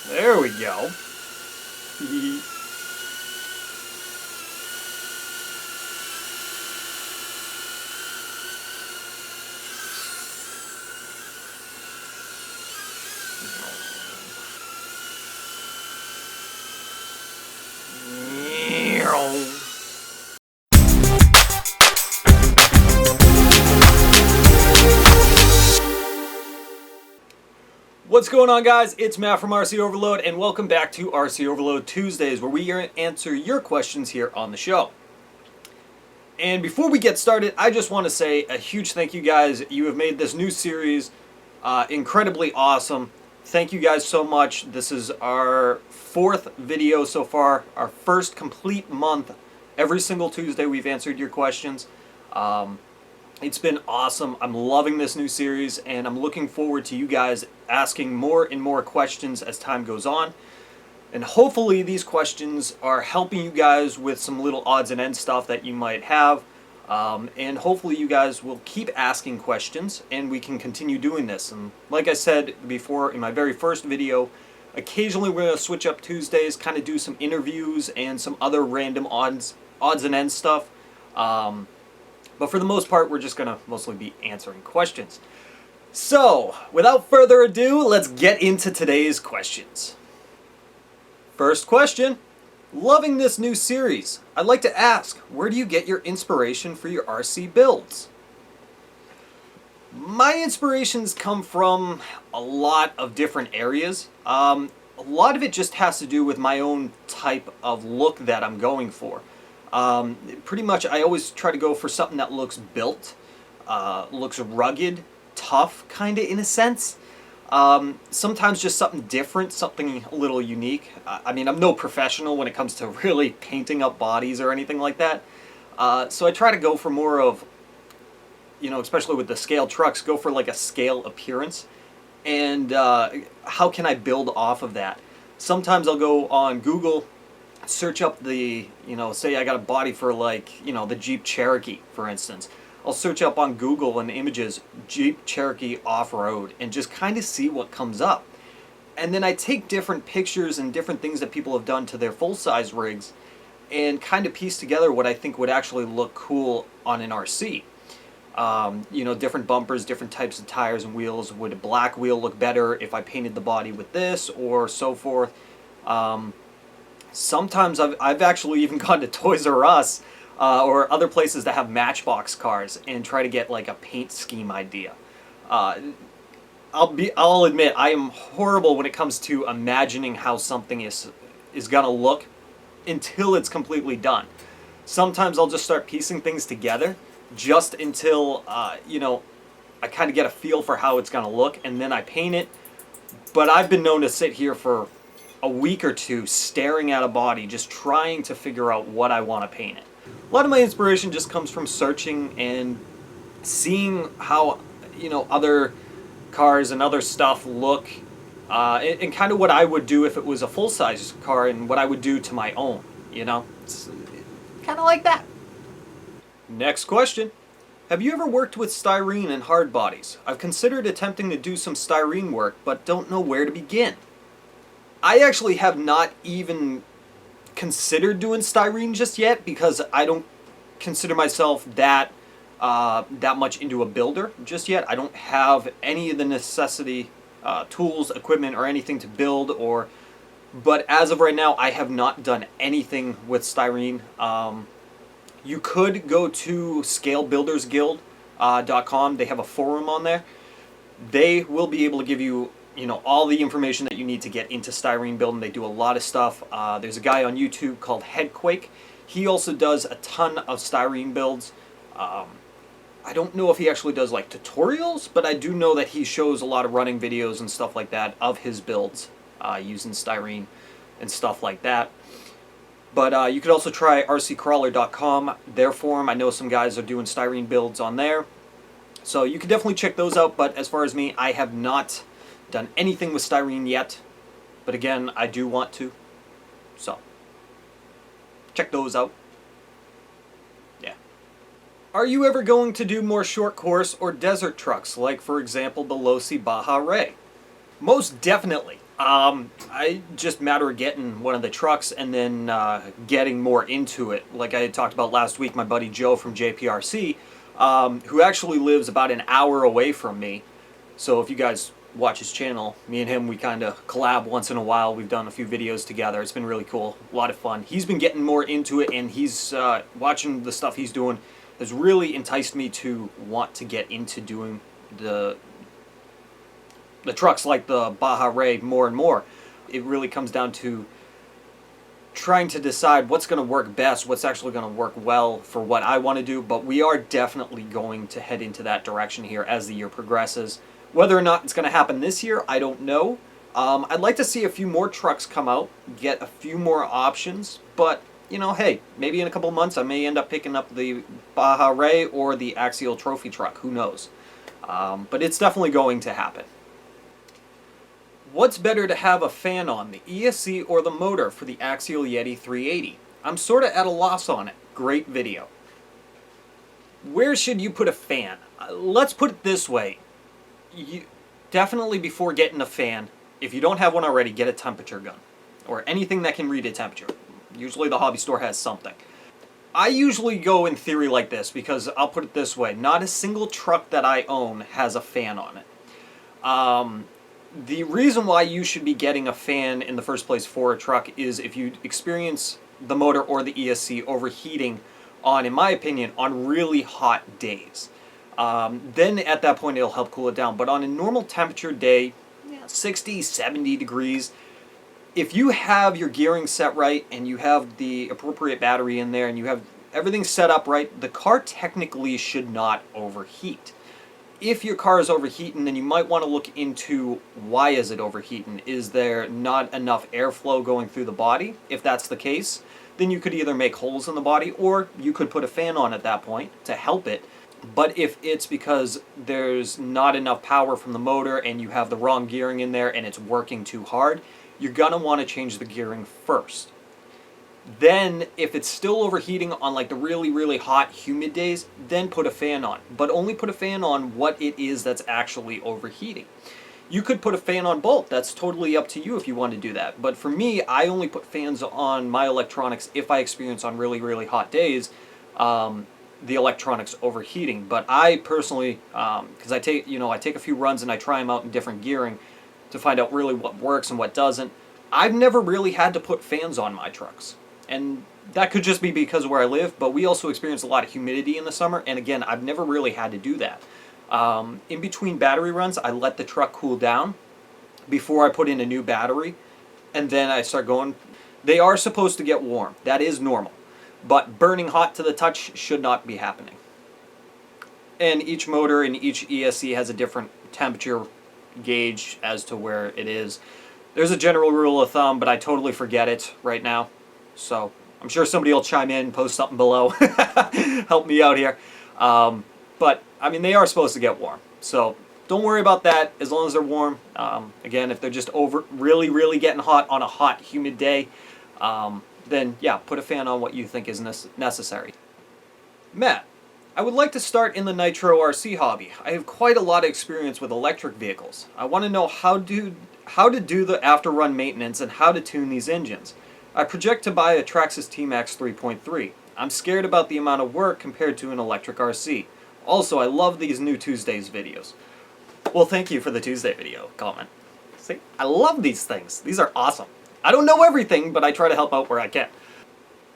There we go. What's going on, guys? It's Matt from RC Overload, and welcome back to RC Overload Tuesdays, where we answer your questions here on the show. And before we get started, I just want to say a huge thank you, guys. You have made this new series incredibly awesome. Thank you guys so much. This is our 4th video so far, our first complete month. Every single Tuesday we've answered your questions. It's been awesome. I'm loving this new series, and I'm looking forward to you guys asking more and more questions as time goes on. And hopefully these questions are helping you guys with some little odds and ends stuff that you might have. And hopefully you guys will keep asking questions, and we can continue doing this. And like I said before in my very first video, occasionally we're going to switch up Tuesdays, kind of do some interviews and some other random odds and ends stuff. But for the most part, we're just going to mostly be answering questions. So, without further ado, let's get into today's questions. First question. Loving this new series. I'd like to ask, where do you get your inspiration for your RC builds? My inspirations come from a lot of different areas. A lot of it just has to do with my own type of look that I'm going for. Pretty much I always try to go for something that looks built, looks rugged, tough, kind of in a sense. Sometimes just something different, something a little unique. I mean, I'm no professional when it comes to really painting up bodies or anything like that. So I try to go for more of, especially with the scale trucks, go for like a scale appearance. And how can I build off of that? Sometimes I'll go on Google, search up the, say I got a body for like, the Jeep Cherokee, for instance. I'll search up on Google and images Jeep Cherokee off-road and just kind of see what comes up. And then I take different pictures and different things that people have done to their full-size rigs and kind of piece together what I think would actually look cool on an RC. Different bumpers, different types of tires and wheels. Would a black wheel look better if I painted the body with this, or so forth? Sometimes I've actually even gone to Toys R Us or other places that have Matchbox cars and try to get like a paint scheme idea. I'll admit I am horrible when it comes to imagining how something is gonna look until it's completely done. Sometimes I'll just start piecing things together just until I kind of get a feel for how it's gonna look, and then I paint it. But I've been known to sit here for a week or two staring at a body, just trying to figure out what I want to paint it. A lot of my inspiration just comes from searching and seeing how, other cars and other stuff look, and kind of what I would do if it was a full-size car and what I would do to my own, It's kind of like that. Next question. Have you ever worked with styrene and hard bodies? I've considered attempting to do some styrene work, but don't know where to begin. I actually have not even considered doing styrene just yet because I don't consider myself that much into a builder just yet. I don't have any of the necessity tools, equipment, or anything to build. But as of right now, I have not done anything with styrene. You could go to scalebuildersguild.com. They have a forum on there. They will be able to give you all the information that you need to get into styrene building. They do a lot of stuff. There's a guy on YouTube called Headquake. He also does a ton of styrene builds. I don't know if he actually does like tutorials, but I do know that he shows a lot of running videos and stuff like that of his builds using styrene and stuff like that. But you could also try rccrawler.com, their forum. I know some guys are doing styrene builds on there. So you can definitely check those out, but as far as me, I have not done anything with styrene yet, but again, I do want to, so check those out. Yeah. Are you ever going to do more short course or desert trucks, like for example the Losi Baja Ray? Most definitely. I just matter of getting one of the trucks and then getting more into it. Like I had talked about last week, my buddy Joe from JPRC, who actually lives about an hour away from me. So if you guys watch his channel, me and him, we kind of collab once in a while. We've done a few videos together. It's been really cool, a lot of fun. He's been getting more into it, and he's watching the stuff he's doing has really enticed me to want to get into doing the trucks like the Baja Ray more and more. It really comes down to trying to decide what's going to work best, what's actually going to work well for what I want to do, but we are definitely going to head into that direction here as the year progresses. Whether or not it's going to happen this year, I don't know. I'd like to see a few more trucks come out, get a few more options, but, you know, hey, maybe in a couple months I may end up picking up the Baja Ray or the Axial Trophy truck, who knows. But it's definitely going to happen. What's better to have a fan on, the ESC or the motor for the Axial Yeti 380? I'm sort of at a loss on it. Great video. Where should you put a fan? Let's put it this way. You definitely, before getting a fan, if you don't have one already, get a temperature gun or anything that can read a temperature. Usually the hobby store has something. I usually go in theory like this because I'll put it this way. Not a single truck that I own has a fan on it. The reason why you should be getting a fan in the first place for a truck is if you experience the motor or the ESC overheating on, in my opinion, on really hot days. Then at that point it'll help cool it down. But on a normal temperature day, 60, 70 degrees, if you have your gearing set right and you have the appropriate battery in there and you have everything set up right, the car technically should not overheat. If your car is overheating, then you might want to look into why is it overheating. Is there not enough airflow going through the body? If that's the case, then you could either make holes in the body or you could put a fan on at that point to help it. But if it's because there's not enough power from the motor and you have the wrong gearing in there and it's working too hard, you're going to want to change the gearing first. Then, if it's still overheating on like the really, really hot, humid days, then put a fan on. But only put a fan on what it is that's actually overheating. You could put a fan on both. That's totally up to you if you want to do that. But for me, I only put fans on my electronics if I experience on really, really hot days the electronics overheating. But I personally, because I take a few runs and I try them out in different gearing to find out really what works and what doesn't. I've never really had to put fans on my trucks. And that could just be because of where I live, but we also experience a lot of humidity in the summer, and again, I've never really had to do that. In between battery runs, I let the truck cool down before I put in a new battery, and then I start going. They are supposed to get warm. That is normal. But burning hot to the touch should not be happening. And each motor and each ESC has a different temperature gauge as to where it is. There's a general rule of thumb, but I totally forget it right now. So I'm sure somebody will chime in, post something below, help me out here. But I mean, they are supposed to get warm, so don't worry about that as long as they're warm. Again, if they're just really, really getting hot on a hot, humid day, then yeah, put a fan on what you think is necessary. Matt, I would like to start in the Nitro RC hobby. I have quite a lot of experience with electric vehicles. I want to know how to do the after-run maintenance and how to tune these engines. I project to buy a Traxxas T-Max 3.3. I'm scared about the amount of work compared to an electric RC. Also, I love these new Tuesdays videos. Well, thank you for the Tuesday video comment. See, I love these things. These are awesome. I don't know everything, but I try to help out where I can.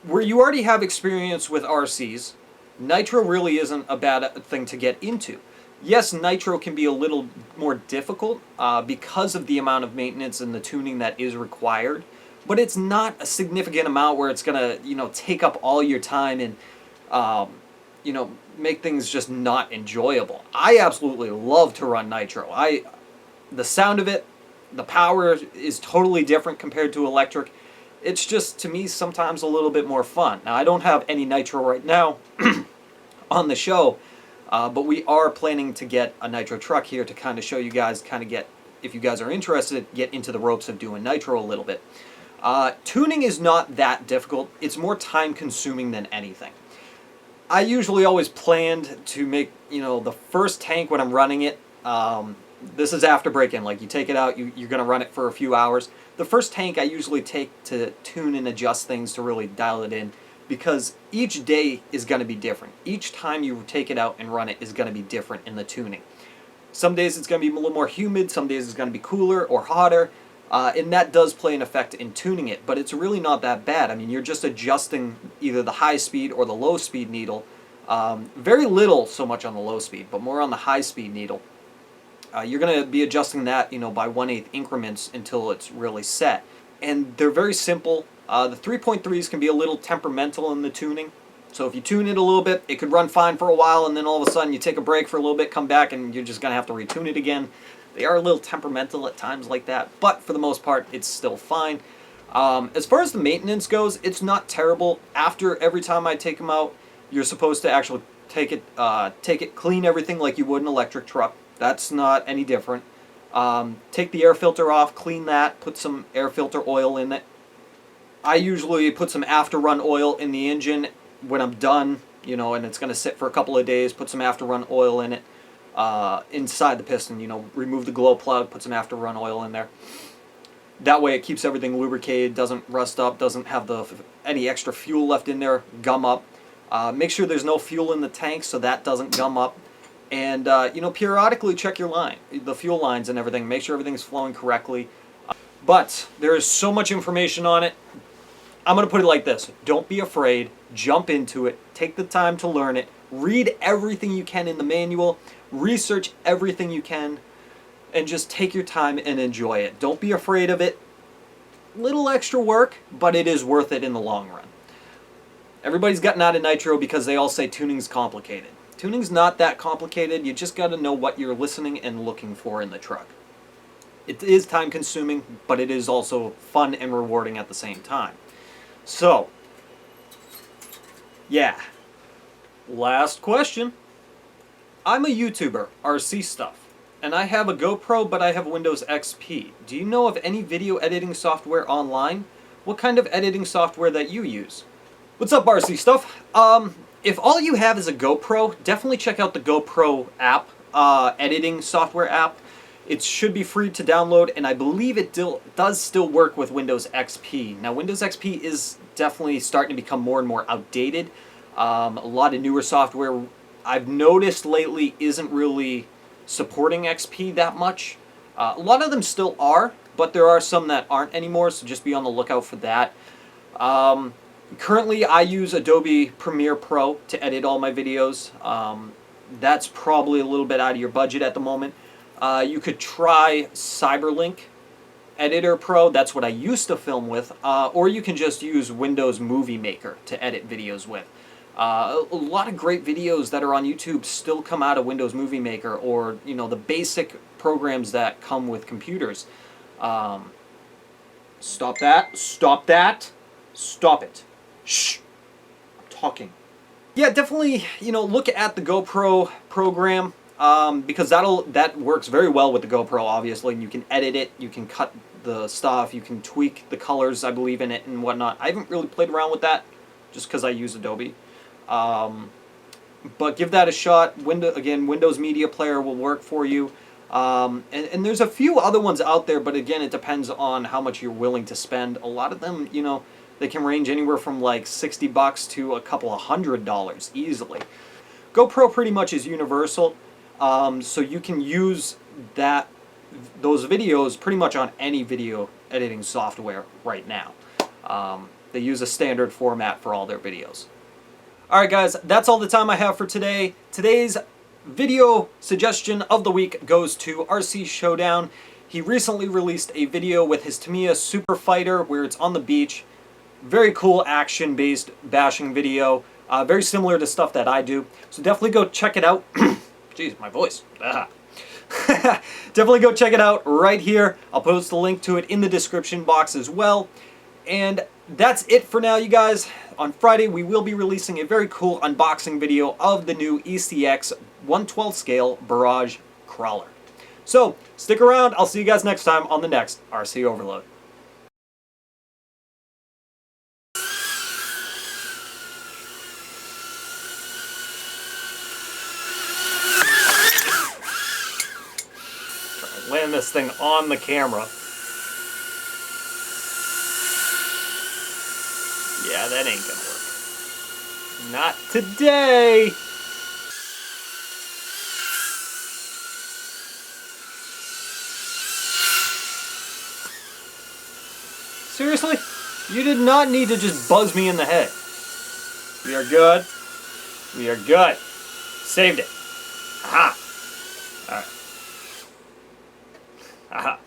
Where you already have experience with RCs, Nitro really isn't a bad thing to get into. Yes, Nitro can be a little more difficult because of the amount of maintenance and the tuning that is required. But it's not a significant amount where it's gonna, take up all your time and, make things just not enjoyable. I absolutely love to run Nitro. The sound of it, the power is totally different compared to electric. It's just, to me, sometimes a little bit more fun. Now, I don't have any Nitro right now on the show, but we are planning to get a Nitro truck here to kind of show you guys, if you guys are interested, get into the ropes of doing Nitro a little bit. Tuning is not that difficult. It's more time consuming than anything. I usually always planned to make, the first tank when I'm running it, This is after break-in. Like, you take it out, you're going to run it for a few hours. The first tank I usually take to tune and adjust things to really dial it in, because each day is going to be different. Each time you take it out and run it is going to be different in the tuning. Some days it's going to be a little more humid, some days it's going to be cooler or hotter, and that does play an effect in tuning it, but it's really not that bad. I mean, you're just adjusting either the high speed or the low speed needle. Very little so much on the low speed, but more on the high speed needle. You're going to be adjusting that, by 1/8 increments until it's really set. And they're very simple. The 3.3s can be a little temperamental in the tuning. So if you tune it a little bit, it could run fine for a while, and then all of a sudden you take a break for a little bit, come back, and you're just going to have to retune it again. They are a little temperamental at times like that, but for the most part, it's still fine. As far as the maintenance goes, it's not terrible. After every time I take them out, you're supposed to actually take it, clean everything like you would an electric truck. That's not any different. Take the air filter off, clean that, put some air filter oil in it. I usually put some after-run oil in the engine when I'm done, and it's going to sit for a couple of days. Put some after-run oil in it. Inside the piston, remove the glow plug, put some after-run oil in there. That way it keeps everything lubricated, doesn't rust up, doesn't have any extra fuel left in there, gum up. Make sure there's no fuel in the tank so that doesn't gum up. And, periodically check your the fuel lines and everything. Make sure everything's flowing correctly. But there is so much information on it. I'm going to put it like this. Don't be afraid. Jump into it. Take the time to learn it. Read everything you can in the manual. Research everything you can. And just take your time and enjoy it. Don't be afraid of it. Little extra work, but it is worth it in the long run. Everybody's gotten out of Nitro because they all say tuning's complicated. Tuning's not that complicated. You just got to know what you're listening and looking for in the truck. It is time consuming, but it is also fun and rewarding at the same time. So, yeah. Last question. I'm a YouTuber, RC stuff, and I have a GoPro, but I have Windows XP. Do you know of any video editing software online? What kind of editing software that you use? What's up, RC stuff? If all you have is a GoPro, definitely check out the GoPro app, editing software app. It should be free to download, and I believe it does still work with Windows XP. Now, Windows XP is definitely starting to become more and more outdated. A lot of newer software I've noticed lately isn't really supporting XP that much. A lot of them still are, but there are some that aren't anymore, so just be on the lookout for that. Currently, I use Adobe Premiere Pro to edit all my videos. That's probably a little bit out of your budget at the moment. You could try Cyberlink Editor Pro. That's what I used to film with. Or you can just use Windows Movie Maker to edit videos with. A lot of great videos that are on YouTube still come out of Windows Movie Maker, or the basic programs that come with computers. Stop that! Stop that! Stop it! Shh! I'm talking. Yeah, definitely. Look at the GoPro program. Because that works very well with the GoPro, obviously, and you can edit it, you can cut the stuff, you can tweak the colors, I believe, in it and whatnot. I haven't really played around with that, just because I use Adobe. But give that a shot. Windows Media Player will work for you. And there's a few other ones out there, but again, it depends on how much you're willing to spend. A lot of them, they can range anywhere from like $60 to a couple of $100 easily. GoPro pretty much is universal. So you can use those videos pretty much on any video editing software right now. They use a standard format for all their videos. Alright guys, that's all the time I have for today. Today's video suggestion of the week goes to RC Showdown. He recently released a video with his Tamiya Super Fighter where it's on the beach. Very cool action-based bashing video. Very similar to stuff that I do. So definitely go check it out. Jeez, my voice. Definitely go check it out right here. I'll post the link to it in the description box as well. And that's it for now, you guys. On Friday, we will be releasing a very cool unboxing video of the new ECX 1/12 scale Barrage Crawler. So, stick around. I'll see you guys next time on the next RC Overload. thing on the camera. Yeah, that ain't gonna work. Not today. Seriously? You did not need to just buzz me in the head. We are good. We are good. Saved it. Aha. Alright. Aha.